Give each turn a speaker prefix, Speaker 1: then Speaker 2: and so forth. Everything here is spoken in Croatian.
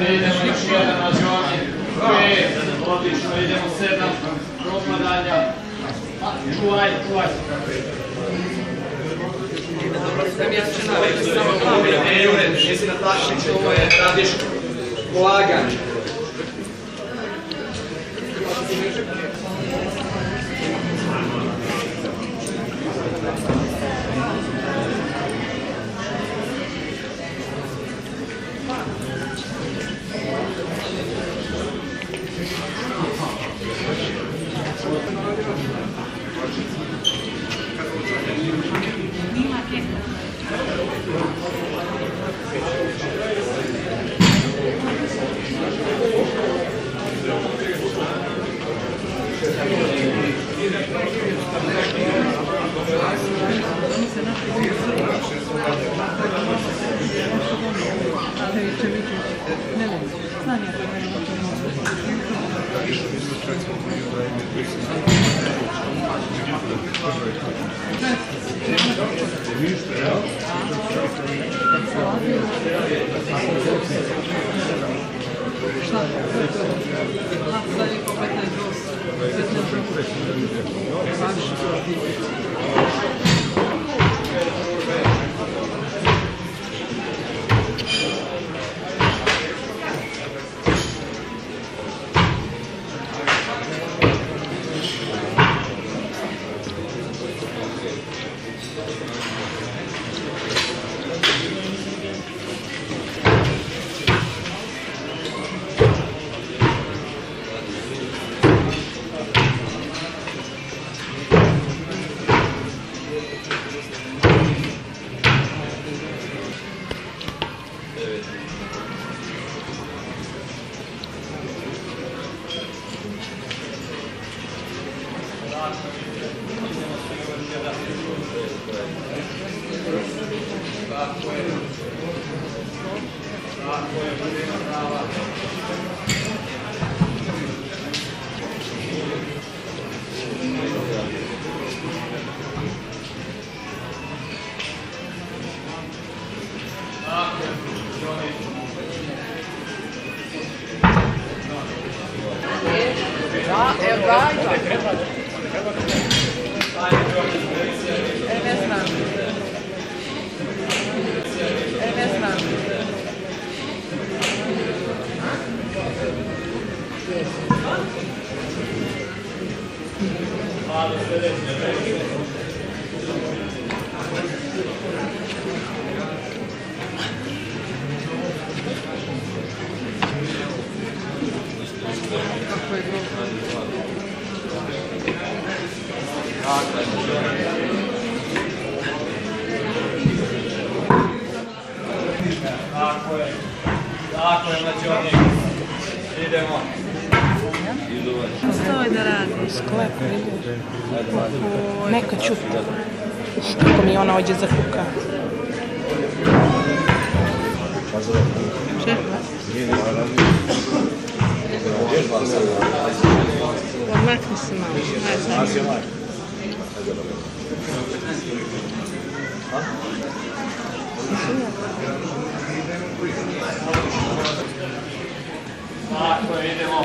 Speaker 1: Idemo još jedan na žoni. 5, odlično, idemo 7, propadanja. Čuvaj. Jesi na takmičenju, radiš polaganje. Tako je, znači idemo.
Speaker 2: Stoj da radi.
Speaker 3: Sklep, vidiš. Neka čuti. Kako mi ona ođe za kuka.
Speaker 2: Čekaj. Odmakni se malo. Ajde sad.
Speaker 1: Tako je, idemo.